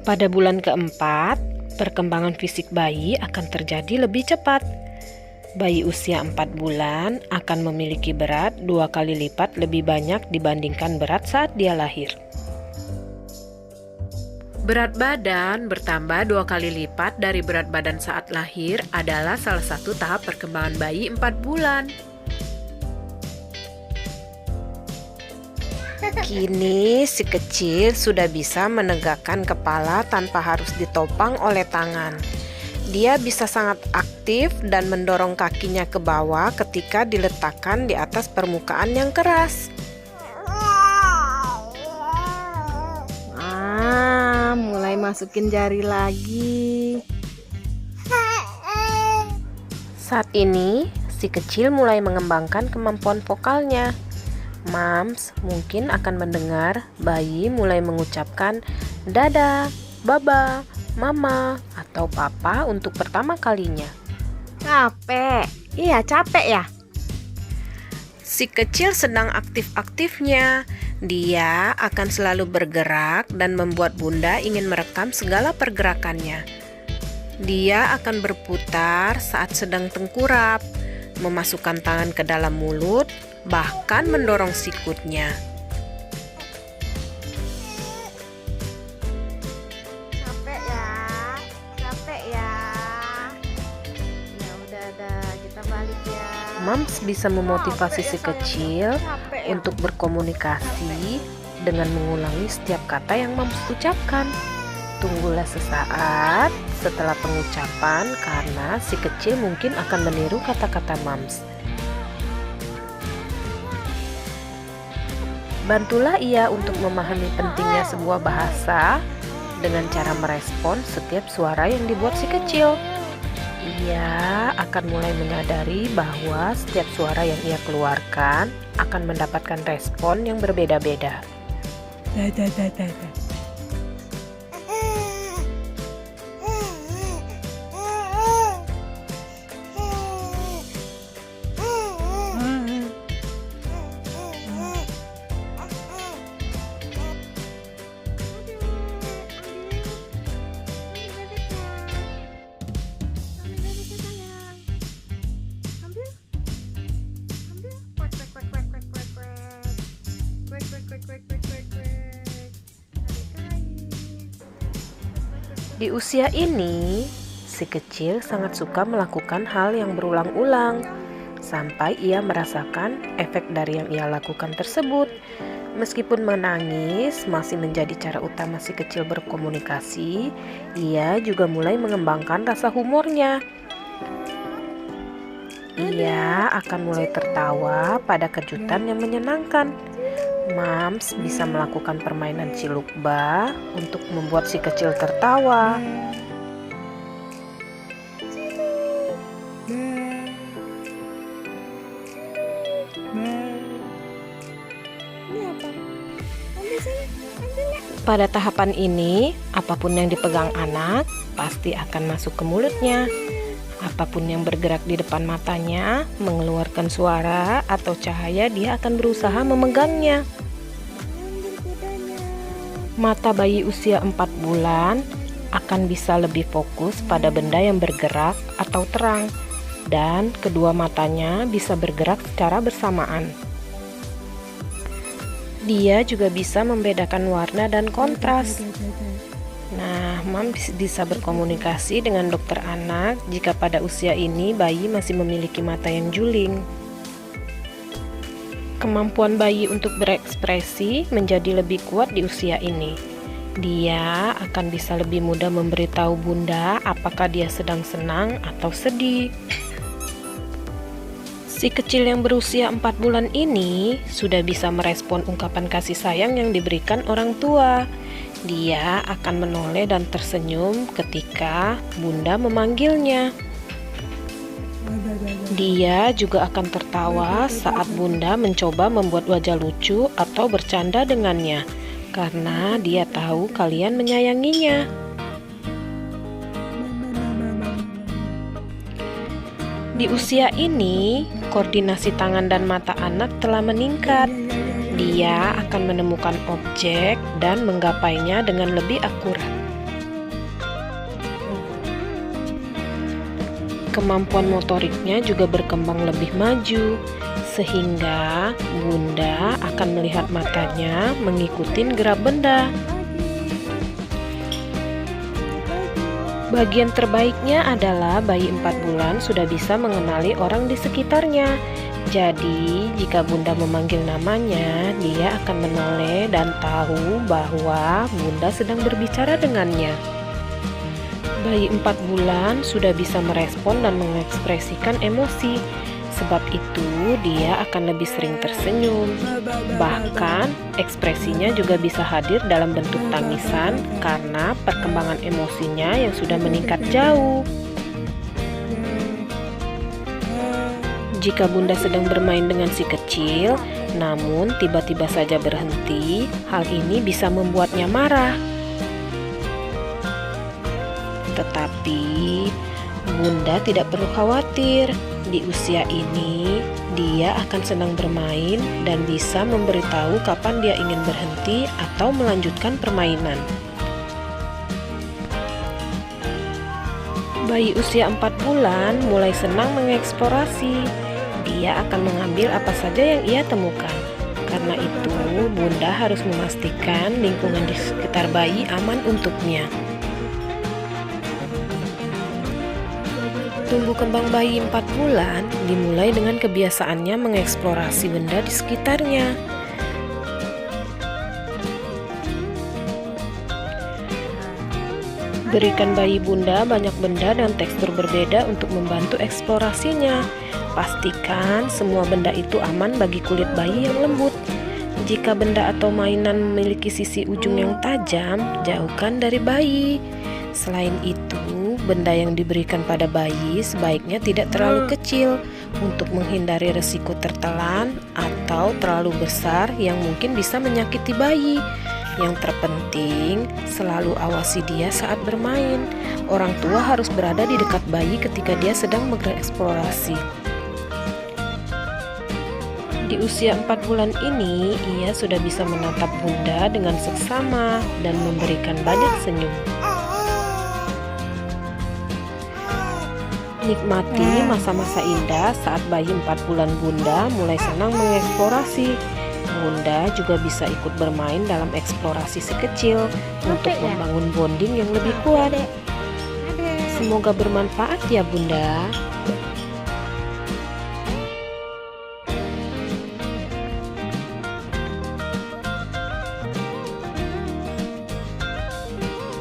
Pada bulan keempat, perkembangan fisik bayi akan terjadi lebih cepat. Bayi usia 4 bulan akan memiliki berat 2 kali lipat lebih banyak dibandingkan berat saat dia lahir. Berat badan bertambah 2 kali lipat dari berat badan saat lahir adalah salah satu tahap perkembangan bayi 4 bulan. Kini si kecil sudah bisa menegakkan kepala tanpa harus ditopang oleh tangan. Dia bisa sangat aktif dan mendorong kakinya ke bawah ketika diletakkan di atas permukaan yang keras. Mulai masukin jari lagi. Saat ini, si kecil mulai mengembangkan kemampuan vokalnya. Mams mungkin akan mendengar bayi mulai mengucapkan dada, baba, mama, atau papa untuk pertama kalinya. Capek? Iya, capek ya? Si kecil sedang aktif-aktifnya. Dia akan selalu bergerak dan membuat bunda ingin merekam segala pergerakannya. Dia akan berputar saat sedang tengkurap, memasukkan tangan ke dalam mulut, bahkan mendorong sikutnya. Capek ya? Capek ya? Ya udah, kita balik ya. Mams bisa memotivasi si kecil untuk berkomunikasi dengan mengulangi setiap kata yang Mams ucapkan. Tunggulah sesaat setelah pengucapan karena si kecil mungkin akan meniru kata-kata Mams. Bantulah ia untuk memahami pentingnya sebuah bahasa dengan cara merespon setiap suara yang dibuat si kecil. Ia akan mulai menyadari bahwa setiap suara yang ia keluarkan akan mendapatkan respon yang berbeda-beda. Di usia ini, si kecil sangat suka melakukan hal yang berulang-ulang sampai ia merasakan efek dari yang ia lakukan tersebut. Meskipun menangis masih menjadi cara utama si kecil berkomunikasi, ia juga mulai mengembangkan rasa humornya. Ia akan mulai tertawa pada kejutan yang menyenangkan. Mams bisa melakukan permainan cilukba untuk membuat si kecil tertawa. Pada tahapan ini, apapun yang dipegang anak pasti akan masuk ke mulutnya. Apapun yang bergerak di depan matanya, mengeluarkan suara atau cahaya, dia akan berusaha memegangnya. Mata bayi usia 4 bulan akan bisa lebih fokus pada benda yang bergerak atau terang, dan kedua matanya bisa bergerak secara bersamaan. Dia juga bisa membedakan warna dan kontras. Nah, Mams bisa berkomunikasi dengan dokter anak jika pada usia ini bayi masih memiliki mata yang juling. Kemampuan bayi untuk berekspresi menjadi lebih kuat di usia ini. Dia akan bisa lebih mudah memberitahu bunda apakah dia sedang senang atau sedih. Si kecil yang berusia 4 bulan ini sudah bisa merespon ungkapan kasih sayang yang diberikan orang tua. Dia akan menoleh dan tersenyum ketika bunda memanggilnya. Dia juga akan tertawa saat bunda mencoba membuat wajah lucu atau bercanda dengannya, karena dia tahu kalian menyayanginya. Di usia ini, koordinasi tangan dan mata anak telah meningkat. Dia akan menemukan objek dan menggapainya dengan lebih akurat. kemampuan motoriknya juga berkembang lebih maju, sehingga Bunda akan melihat matanya mengikuti gerak benda. Bagian terbaiknya adalah bayi 4 bulan sudah bisa mengenali orang di sekitarnya. Jadi, jika Bunda memanggil namanya, dia akan menoleh dan tahu bahwa Bunda sedang berbicara dengannya. Bayi 4 bulan sudah bisa merespon dan mengekspresikan emosi. Sebab itu, dia akan lebih sering tersenyum. Bahkan, ekspresinya juga bisa hadir dalam bentuk tangisan karena perkembangan emosinya yang sudah meningkat jauh. Jika Bunda sedang bermain dengan si kecil, namun tiba-tiba saja berhenti, hal ini bisa membuatnya marah. Tetapi, Bunda tidak perlu khawatir. Di usia ini, dia akan senang bermain dan bisa memberitahu kapan dia ingin berhenti atau melanjutkan permainan. Bayi usia 4 bulan mulai senang mengeksplorasi. Dia akan mengambil apa saja yang ia temukan. Karena itu, Bunda harus memastikan lingkungan di sekitar bayi aman untuknya. Tumbuh kembang bayi 4 bulan dimulai dengan kebiasaannya mengeksplorasi benda di sekitarnya. Berikan bayi Bunda banyak benda dan tekstur berbeda untuk membantu eksplorasinya. Pastikan semua benda itu aman bagi kulit bayi yang lembut. Jika benda atau mainan memiliki sisi ujung yang tajam, jauhkan dari bayi. Selain itu, benda yang diberikan pada bayi sebaiknya tidak terlalu kecil untuk menghindari risiko tertelan atau terlalu besar yang mungkin bisa menyakiti bayi. Yang terpenting, selalu awasi dia saat bermain. Orang tua harus berada di dekat bayi ketika dia sedang bereksplorasi. Di usia 4 bulan ini, ia sudah bisa menatap Bunda dengan seksama dan memberikan banyak senyum. Nikmati masa-masa indah saat bayi 4 bulan Bunda mulai senang mengeksplorasi. Bunda juga bisa ikut bermain dalam eksplorasi si kecil untuk membangun bonding yang lebih kuat. Semoga bermanfaat ya Bunda.